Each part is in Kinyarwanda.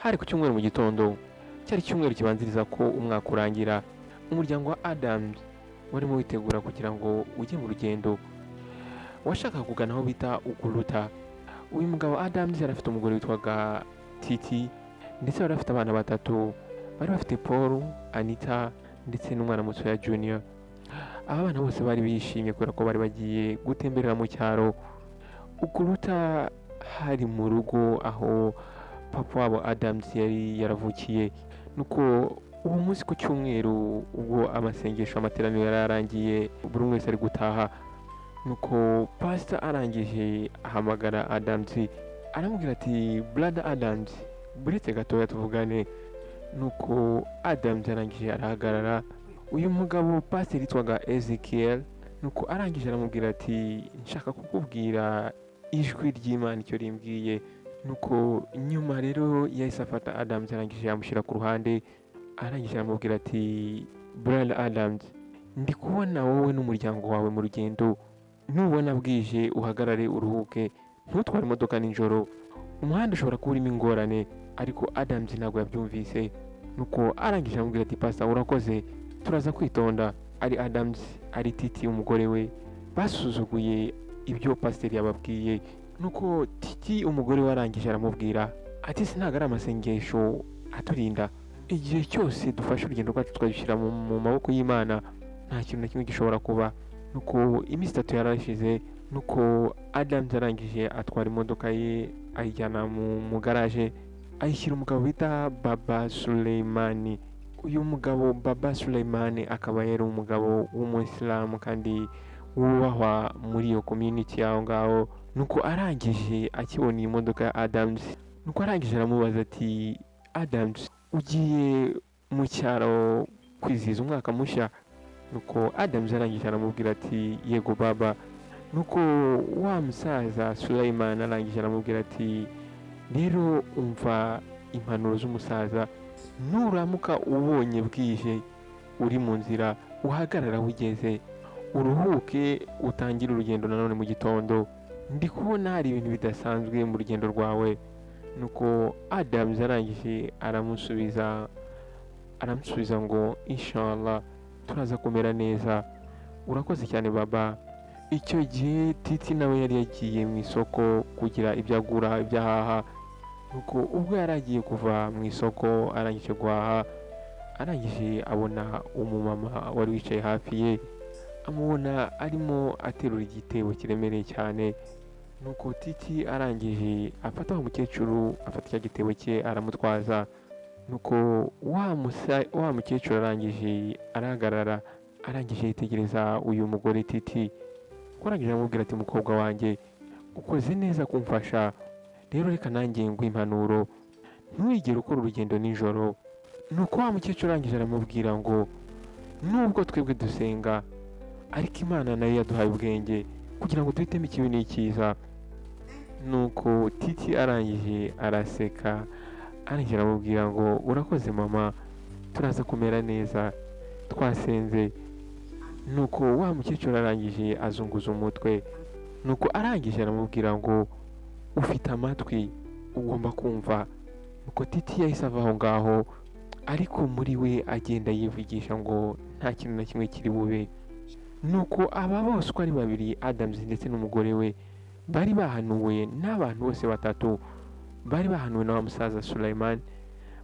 hari ku cyumweru mu gitondo, cyari icyumweru kibanziriza ko umwaka urangira. Umuryango wa Adams warimo witegura kugira ngo ujye mu rugendo, washakaga kugana aho bita Uguruta. Uyu mugabo Adams yari afite umugore witwaga Titi, ndetse bari bafite abana batatu, bari bafite Paul, Anita ndetse n'umwana mutoya Junior. Aba bana bose bari bishimye kubera ko bari bagiye gutemberera mu cyaro. Uguruta hari mu rugo aho papa wabo Adams yari yaravukiye. Nuko uwo munsi ku cyumweru ubwo amasengesho amateraniro yari arangiye, buri umwe wese ari gutaha, nuko pastor arangije ahamagara Adams aramubwira ati brother Adams, buretse gatoya tuvugane. Nuko Adams arangije arahagarara. Uyu mugabo pastor yitwaga Ezekiel, nuko arangije aramubwira ati nshaka kukubwira ijwi ry'Imana icyo rimbwiye. Nuko nyuma rero yahise afata Adams arangije yamushyira ku ruhande, arangije aramubwira ati brother Adams, ndi kubona wowe n'umuryango wawe mu rugendo, nubona bwije uhagarare uruhuke, ntutware imodoka nijoro, umuhanda ushobora kuba urimo ingorane. Ariko Adams ntabwo yabyumvise. Nuko arangije aramubwira ati pastor urakoze, turaza kwitonda. Ari Adams ari Titi umugore we basuzuguye ibyo pasiteri yababwiye. Nuko Titi umugore we arangije aramubwira ati se ntabwo ari amasengesho aturinda, igihe cyose dufashe urugendo rwacu tukadushyira mu maboko y'Imana nta kintu na kimwe gishobora kuba. Nuko iminsi 3 yarashize. Nuko Adams arangije atwara imodoka ye ayijyana mu garaje, ayishyira umugabo bita Baba Suleimani. Uyu mugabo Baba Suleimani akaba yari umugabo w'umuyisilamu kandi wubahwa muri iyo community yaho ngaho. Nuko arangije akibona iyi modoka ya Adams, nuko arangije aramubaza ati Adams, ugiye mu cyaro kwizihiza umwaka mushya? Nuko Adams arangije aramubwira ati yego baba. Nuko wa musaza Suleiman arangije aramubwira ati rero umva impanuro z'umusaza, nuramuka ubonye bwije uri mu nzira uhagarara wigeze, uruhuke utangire urugendo nanone mu gitondo. Ndi kubona hari ibintu bidasanzwe mu rugendo rwawe. Nuko Adams arangije aramusubiza ngo inshallah turaza kumera neza, urakoze cyane baba. Icyo gihe Titi nawe yari yagiye mu isoko kugira ibyo agura ibyo ahaha. Nuko ubwo yari agiye kuva mu isoko arangije guhaha, arangije abona umumama wari wicaye hafi ye, amubona arimo aterura igitebo kiremereye cyane. Nuko Titi arangije afata umukecuru, afata icyo gitebo cye aramutwaza. Nuko wa mukecuru arangije arahagarara, arangije yitegereza uyu mugore Titi, arangije aramubwira ati mukobwa wanjye, ukoze neza kumfasha, rero reka nanjye nguhe impanuro, ntuwigere ukora urugendo nijoro. Nuko wa mukecuru arangije aramubwira ngo nubwo twebwe dusenga, ariko Imana nayo yaduhaye ubwenge kugira ngo duhitemo ikibi n'icyiza. Nuko Titi arangije araseka, arangije aramubwira ngo urakoze mama, turaza kumera neza twasenze. Nuko wa mukecuru arangije azunguza umutwe. Nuko arangije aramubwira ngo ufite amatwi ugomba kumva. Nuko Titi yahise ava aho ngaho, ariko muri we agenda yivugisha ngo nta kintu na kimwe kiri bube. Nuko aba bose uko ari babiri, Adams ndetse n'umugore we, bari bahanuwe n'abantu bose batatu. Bari bahanuwe na wa musaza Suleiman,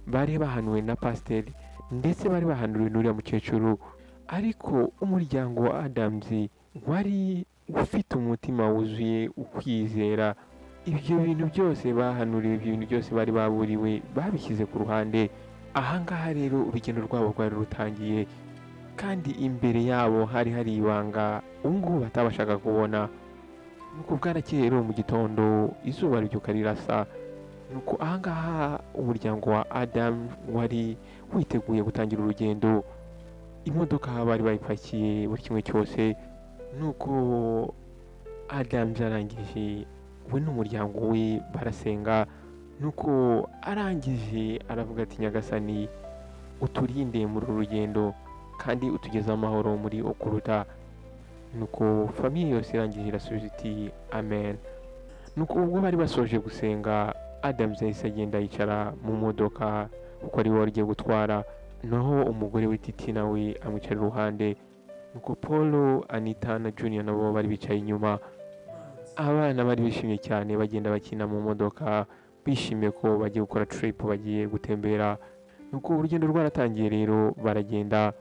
bari bahanuwe na pasiteri, ndetse bari bahanuwe n'uriya mukecuru. Ariko umuryango wa Adams wari ufite umutima wuzuye ukwizera. Ibyo bintu byose bahanuriwe, ibyo bintu byose bari baburiwe, babishyize ku ruhande. Ahangaha rero urugendo rwabo rwari rutangiye, kandi imbere yabo hari ibanga ubungubu batabashaga kubona. Nuko bwarakeye rero mu gitondo izuba ribyuka rirasa. Nuko ahangaha umuryango wa Adam wari witeguye gutangira urugendo. Imodoka bari bayipakiye buri kimwe cyose. Nuko Adam arangije we n'umuryango we barasenga. Nuko arangije aravuga ati nyagasani, uturinde muri uru rugendo kandi utugeze amahoro muri Okuruta. Nuko famiye yose irangije irasubiza iti amen. Nuko ubwo bari basoje gusenga, Adams yahise agenda yicara mu modoka kuko ari we wari ugiye gutwara, naho umugore we Titi nawe amwicara iruhande, nuko Paul, Anita na Junior nabo bari bicaye inyuma. Abana bari bishimye cyane bagenda bakina mu modoka, bishimiye ko bagiye gukora trip, bagiye gutembera. Nuko urugendo rwaratangiye rero baragenda.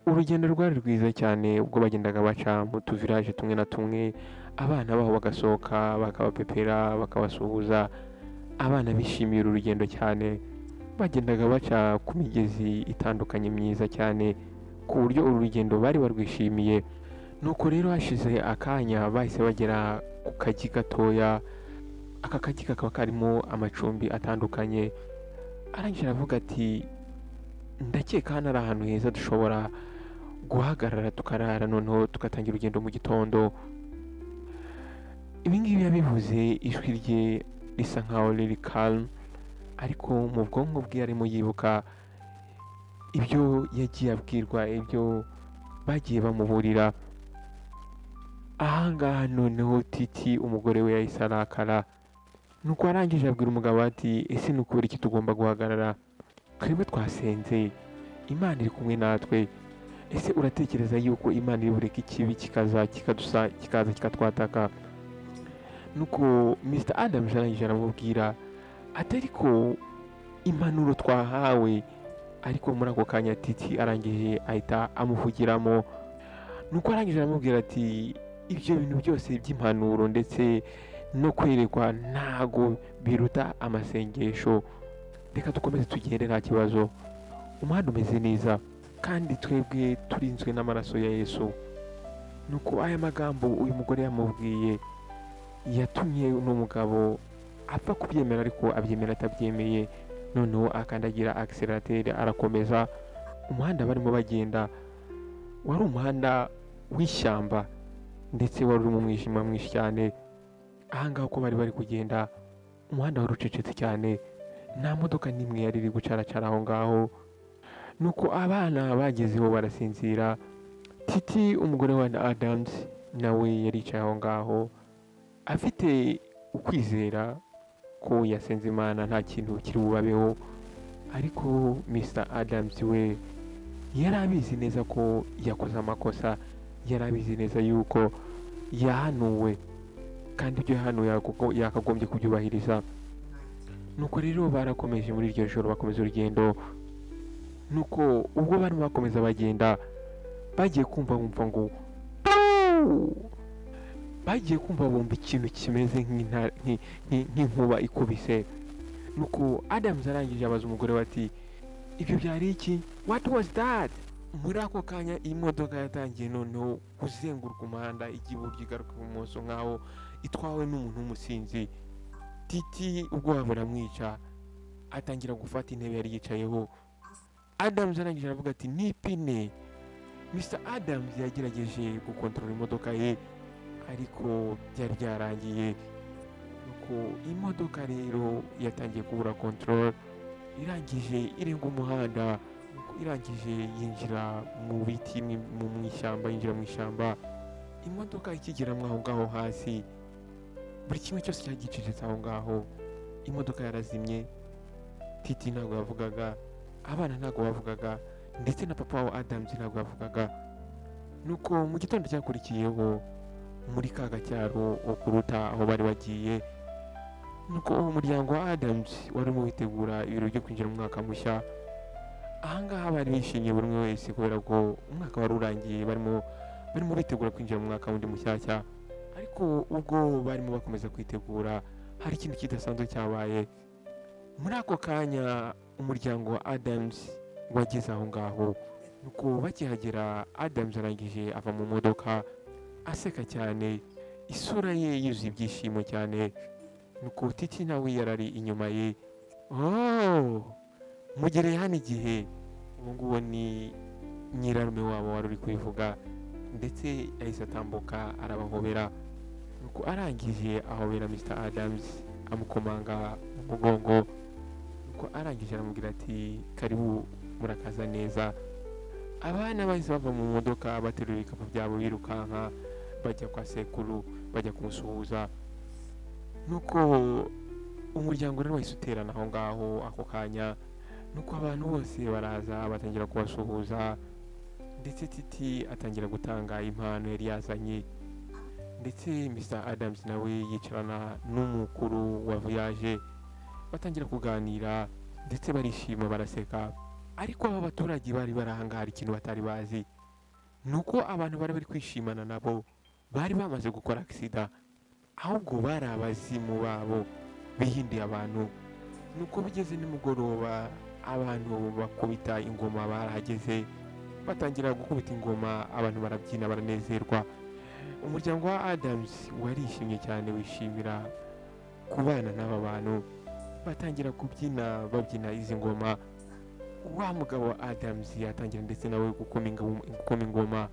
Urugendo rwari rwiza cyane ubwo bagendaga baca mu tuvirage tumwe na tumwe, abana baho bagasohoka bakabapepera bakabasuhuza. Abana bishimiye uru rugendo cyane, bagendaga baca ku migezi itandukanye myiza cyane ku buryo uru rugendo bari barwishimiye. Nuko rero hashize akanya bahise bagera ku kagi gatoya. Aka kagi kakaba karimo amacumbi atandukanye. Arangije aravuga ati ndakeka hano ari ahantu heza dushobora guhagarara tukarara, noneho tugatangira urugendo mu gitondo. Ibi ngibi yabivuze ijwi rye risa nkaho riri calm, ariko mu bwonko bwe arimo yibuka ibyo yagiye abwirwa, ibyo bagiye bamuburira. Ahangaha noneho Titi umugore we yahise arakara, nuko arangije abwira umugabo ati ese ni ukubera iki tugomba guhagarara? Twebwe twasenze, Imana iri kumwe natwe. Ese uratekereza yuko Imana iri bureke ikibi kikaza kikatwataka? Nuko Mr Adams arangije aramubwira ati ariko impanuro twahawe. Ariko muri ako kanya Titi arangije ahita amuvugiramo. Nuko arangije aramubwira ati ibyo bintu byose by'impanuro ndetse no kwerekwa ntago biruta amasengesho. Reka dukomeze tugende nta kibazo, umuhanda umeze neza kandi twebwe turinzwe n'amaraso ya Yesu. Nuko aya magambo uyu mugore yamubwiye yatumye uno mugabo apfa kubyemera, ariko abyemera atabyemeye. Noneho akandagira accelerateur arakomeza. Umuhanda barimo bagenda wari umuhanda w'ishyamba ndetse wari urimo umwijima mwinshi cyane. Ahangaha uko bari kugenda umuhanda wari ucecetse cyane, nta modoka n'imwe yari iri gucaracara aho ngaho. Nuko abana bagezeho barasinzira. Titi umugore wa Adams nawe yaricaye aho ngaho afite ukwizera ko yasenze Imana nta kintu kiri bubabeho. Ariko Mr Adams we yari abizi neza ko yakoze amakosa, yari abizi neza yuko yahanuwe kandi ibyo yahanuwe yakagombye kubyubahiriza. Nuko rero barakomeje muri iryo joro bakomeza urugendo. Nuko ubwo barimo bakomeza bagenda bagiye kumva bumva ngo bagiye kumva bumva ikintu kimeze nk'inkuba ikubise. Nuko Adams arangije abaza umugore we ati ibyo byari iki? What was that? Muri ako kanya iyi modoka yatangiye noneho kuzenguruka umuhanda ijya iburyo igaruka ibumoso nkaho itwawe n'umuntu w'umusinzi. Titi ubwoba buramwica atangira gufata intebe yari yicayeho. Adams arangije aravuga ati ni ipine. Mr Adams yagerageje gukontorora imodoka ye ariko byari byarangiye. Nuko imodoka rero yatangiye kubura control, irangije irenga umuhanda, irangije yinjira mu biti mu ishyamba, yinjira mu ishyamba. Imodoka ikigeramo aho ngaho hasi, buri kimwe cyose cyagicecetse aho ngaho. Imodoka yarazimye, Titi ntabwo yavugaga, abana ntabwo bavugaga, ndetse na papa wa Adams ntabwo yavugaga. Nuko mu gitondo cyakurikiyeho muri ka gacyaro Okuruta aho bari bagiye, nuko umuryango wa Adams warimo witegura ibirori byo kwinjira mu mwaka mushya. Ahangaha bari bishimiye buri umwe wese kubera ko umwaka wari urangiye, barimo bitegura kwinjira mu mwaka wundi mushyashya. Ariko ubwo barimo bakomeza kwitegura, hari ikintu kidasanzwe cyabaye. Muri ako kanya umuryango wa Adams wageze aho ngaho. Nuko bakihagera Adams arangije ava mu modoka aseka cyane, isura ye yuzuye ibyishimo cyane. Nuko Titi nawe yarari inyuma ye. Mugereye hano igihe. Ubu ngubu ni nyirarume wabo wari uri kubivuga, ndetse yahise atambuka arabahobera. Nuko arangije ahobera Mr Adams amukomanga mu mugongo. Nuko arangije aramubwira ati karibu murakaza neza. Abana bahise bava mu modoka baterura ibikapu byabo birukanka bajya kwa sekuru bajya kumusuhuza. Nuko umuryango rero wahise uterana aho ngaho ako kanya, nuko abantu bose baraza batangira kubasuhuza, ndetse Titi atangira gutanga impano yari yazanye, ndetse Mr Adams nawe yicarana n'umukuru wa voyage, batangira kuganira ndetse barishima baraseka. Ariko aba baturage bari barahangara ikintu batari bazi, nuko abantu bari bari kwishimana nabo bari bamaze gukora agisida, ahubwo bari abazimu babo bihindiye abantu. Nuko bigeze nimugoroba abantu bakubita ingoma, barahageze batangira gukubita ingoma, abantu barabyina baranezerwa. Umuryango wa Adams warishimye cyane, wishimira kubana n'aba bantu, batangira kubyina babyina izi ngoma. Wa mugabo wa Adams yatangira ndetse nawe gukoma ingoma,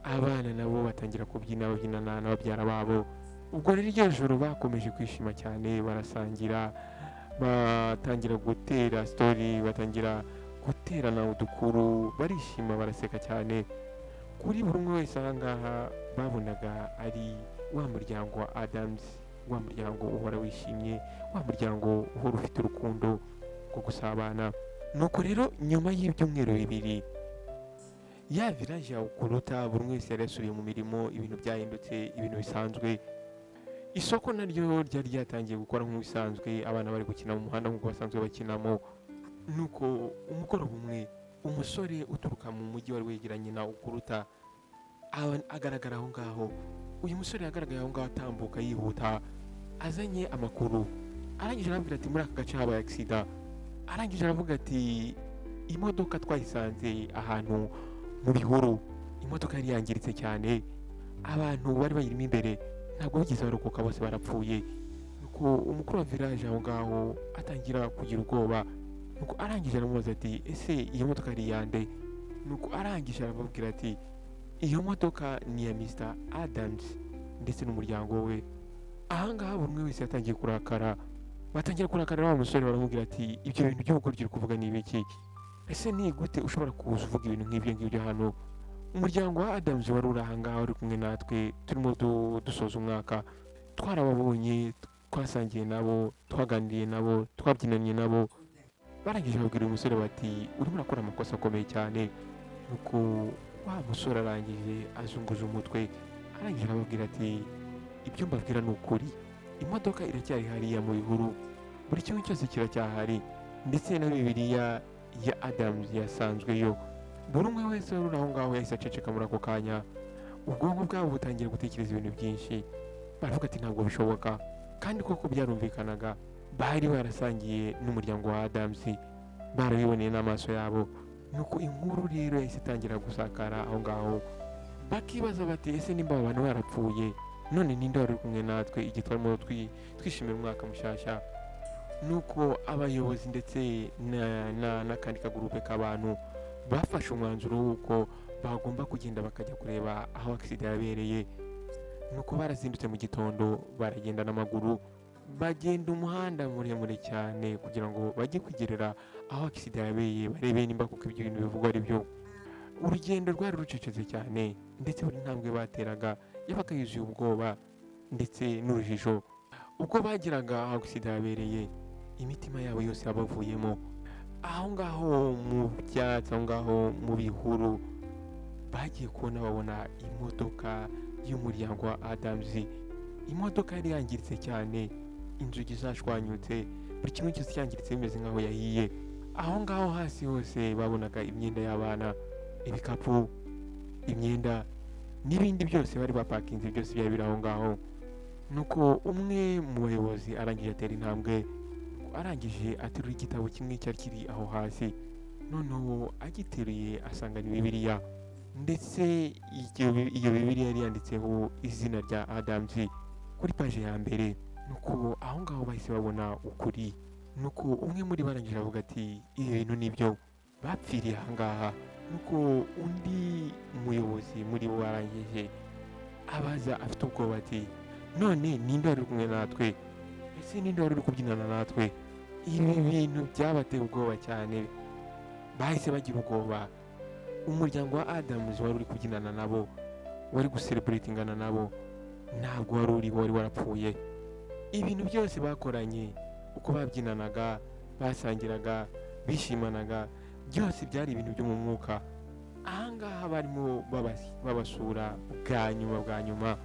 abana nabo batangira kubyina babyinana n'ababyara babo. Ubwo rero iryo joro bakomeje kwishima cyane, barasangira, batangira gutera story, batangira guterana udukuru, barishima baraseka cyane. Kuri buri umwe wese aha ngaha babonaga ari wa muryango wa Adams, wa muryango uhora wishimye, wa muryango uhora ufite urukundo rwo gusabana. Nuko rero nyuma y'ibyumweru bibiri ya village ya Ukuruta, buri wese yari yasubiye mu mirimo, ibintu byahindutse ibintu bisanzwe. Isoko naryo ryari ryatangiye gukora nk'ibisanzwe, abana bari gukina mu muhanda nk'uko basanzwe bakinamo. Nuko umugoroba umwe umusore uturuka mu mujyi wari wegeranye na Ukuruta agaragara aho ngaho. Uyu musore yagaragaye aho ngaho atambuka yihuta, azanye amakuru. Arangije arambwira ati muri aka gace habaye agisida. Arangije aravuga ati imodoka twayisanze ahantu mu bihuru, imodoka yari yangiritse cyane, abantu bari bayirimo imbere ntabwo bigeze barokoka, bose barapfuye. Nuko umukuru wa village aho ngaho atangira kugira ubwoba. Nuko arangije aramubaza ati ese iyo modoka ari iyande? Nuko arangije arababwira ati iyo modoka ni ya Mr Adams ndetse n'umuryango we. Aha ngaha buri umwe wese yatangiye kurakara, batangira kurakarira wa musore, baramubwira ati ibyo bintu by'ubugoryi uri kuvuga ni ibiki? Ese ni gute ushobora kuza uvuga ibintu nk'ibyo ngibyo hano? Umuryango wa Adams wari uri aha ngaha uri kumwe natwe, turimo dusoza umwaka, twarababonye, twasangiye nabo, twaganiriye nabo, twabyinanye nabo. Barangije babwira uyu musore bati urimo urakora amakosa akomeye cyane. Nuko wa musore arangije azunguza umutwe, arangije arababwira ati ibyo mbabwira ni ukuri, imodoka iracyari hariya mu bihuru, buri kimwe cyose kiracyahari, ndetse na Bibiliya ya Adams yasanzweyo. Buri umwe wese wari uri aho ngaho yahise aceceka muri ako kanya, ubwonko bwabo butangira gutekereza ibintu byinshi. Baravuga ati ntabwo bishoboka, kandi koko byarumvikanaga, bari barasangiye n'umuryango wa Adams, barabiboneye n'amaso yabo. Nuko inkuru rero yahise itangira gusakara aho ngaho, bakibaza bati ese nimba aba bantu barapfuye, none ninde wari uri kumwe natwe igihe twarimo twishimira umwaka mushyashya? Nuko abayobozi ndetse n'akandi kagurupe k'abantu bafashe umwanzuro w'uko bagomba kugenda bakajya kureba aho agisida yabereye. Nuko barazindutse mu gitondo, baragenda n'amaguru, bagenda umuhanda muremure cyane kugira ngo bajye kwigerera aho agisida yabereye, barebe nimba kuko ibyo bintu bivugwa ari byo. Urugendo rwari rucecetse cyane, ndetse buri ntambwe bateraga yabaga yuzuye ubwoba ndetse n'urujijo. Ubwo bageraga aho agisida yabereye, imitima yabo yose yabavuyemo. Aho ngaho mu byatsi, aho ngaho mu bihuru, bagiye kubona babona imodoka y'umuryango wa Adams. Imodoka yari yangiritse cyane, inzugi zashwanyutse, buri kimwe cyose cyangiritse bimeze nk'aho yahiye. Aho ngaho hasi hose babonaga imyenda y'abana, ibikapu, imyenda n'ibindi byose bari bapakinze, byose byari biri aho ngaho. Nuko umwe mu bayobozi arangije atera intambwe, arangije aterura igitabo kimwe cyari kiri aho hasi. Noneho agiteruye asanga ni Bibiliya, ndetse iyo Bibiliya yari yanditseho izina rya Adams kuri paje ya mbere. Nuko aho ngaho bahise babona ukuri. Nuko umwe muri barangije avuga ati ibi bintu nibyo, bapfiriye aha ngaha. Nuko undi muyobozi muri bo warangije abaza afite ubwoba ati none ninde wari kumwe natwe? Ese ninde wari uri kubyinana natwe? Ibi bintu byabateye ubwoba cyane, bahise bagira ubwoba. Umuryango wa Adams wari uri kubyinana nabo, wari gucelebratingana nabo, ntabwo wari uriho, wari warapfuye. Ibintu byose bakoranye uko babyinanaga, basangiraga, bishimanaga, byose byari ibintu byo mu mwuka. Ahangaha barimo babasura bwa nyuma.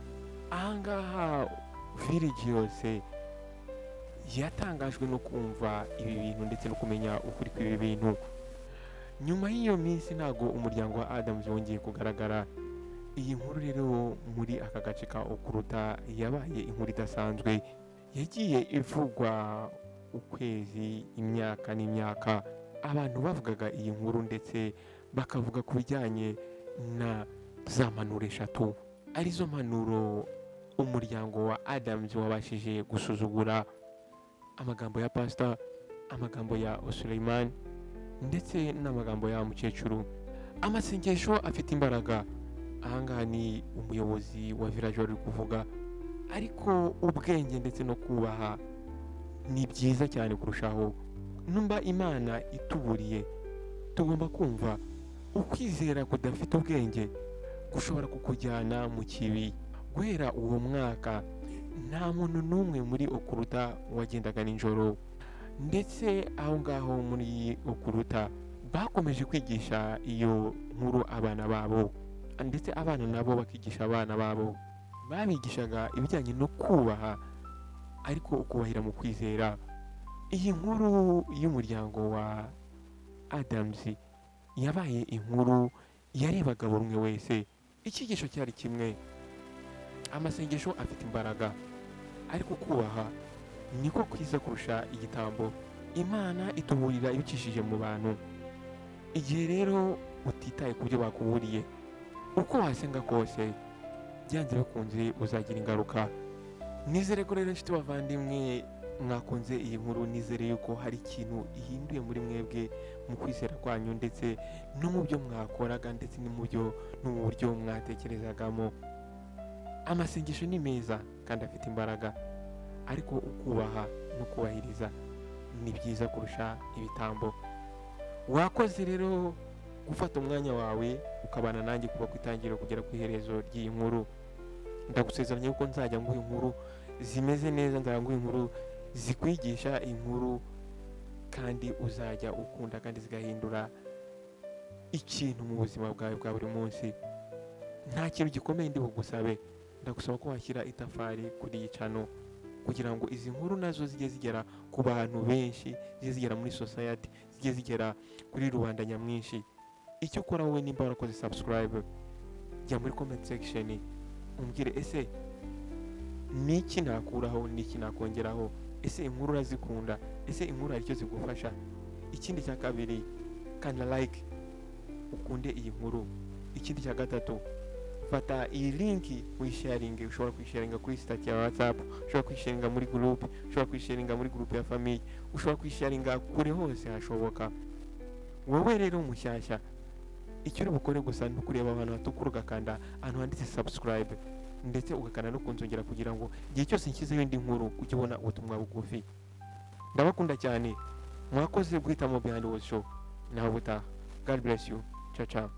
Ahangaha village yose yatangajwe no kumva ibi bintu ndetse no kumenya ukuri kw'ibi bintu. Nyuma y'iyo minsi ntago umuryango wa Adams wongeye kugaragara. Iyi nkuru rero muri aka gace ka Okuruta yabaye inkuru idasanzwe, yagiye ivugwa ukwezi, imyaka n'imyaka. Abantu bavugaga iyi nkuru ndetse bakavuga ku bijyanye na za mpanuro eshatu, arizo mpanuro umuryango wa Adams wabashije gusuzugura: amagambo ya pastor, amagambo ya Suleiman ndetse n'amagambo ya mukecuru. Amasengesho afite imbaraga. Ahangaha ni umuyobozi wa village wari kuvuga, ariko ubwenge ndetse no kubaha ni byiza cyane kurushaho. Numva Imana ituburiye, tugomba kumva ukwizera kudafite ubwenge gushobora kukujyana mu kibi. Guhera uwo mwaka nta muntu n'umwe muri Okuruta wagendaga nijoro, ndetse aho ngaho muri Okuruta bakomeje kwigisha iyo nkuru abana babo, ndetse abana nabo bakigisha abana babo. Babigishaga ibijyanye no kubaha, ariko ukubahira mu kwizera. Iyi nkuru y'umuryango wa Adams yabaye inkuru yarebaga buri umwe wese. Icyigisho cyari kimwe: amasengesho afite imbaraga, ariko kubaha niko kwiza kurusha igitambo. Imana ituburira ibicishije mu bantu. Igihe rero utitaye ku byo bakuburiye, uko wasenga kose, byanze bikunze uzagira ingaruka. Nizere ko rero inshuti bavandimwe mwakunze iyi nkuru. Nizere yuko hari ikintu ihinduye muri mwebwe mu kwizera kwanyu, ndetse no mu byo mwakoraga, ndetse no mu buryo mwatekerezagamo. Amasengesho ni meza kandi afite imbaraga, ariko ukubaha no kubahiriza ni byiza kurusha ibitambo. Wakoze rero gufata umwanya wawe ukabana nanjye kuva ku itangiriro kugera ku iherezo ry'iyi nkuru. Ndagusezeranya yuko nzajya nguha inkuru zimeze neza, nzajya nguha inkuru zikwigisha, inkuru kandi uzajya ukunda kandi zigahindura ikintu mu buzima bwawe bwa buri munsi. Nta kintu gikomeye ndi bugusabe, ndagusaba ko washyira itafari kuri iyi channel kugira ngo izi nkuru nazo zijye zigera ku bantu benshi, zijye zigera muri society, zijye zigera kuri rubanda nyamwinshi. Icyo ukora wowe, nimba warakoze subscribe, jya muri comment section umbwire ese niki nakuraho, niki nakongeraho, ese inkuru urazikunda, ese inkuru hari icyo zigufasha. Ikindi cya kabiri, kana like ukunde iyi nkuru. Ikindi cya gatatu, fata iyi linki uyisharinge. Ushobora kuyisharinga kuri status ya WhatsApp, ushobora kuyisharinga muri group, ushobora kuyisharinga muri group ya famille, ushobora kuyisharinga kure hose hashoboka. Wowe rero mushyashya, icyo uri bukore gusa ni ukureba abantu batukura, ugakanda ahantu handitse subscribe, ndetse ugakanda no kunzongera kugira ngo igihe cyose nshyizeho indi nkuru ujye ubona ubutumwa bugufi. Ndabakunda cyane, mwakoze guhitamo Behind Walls Show. Naho butaha. God bless you. Ciao ciao.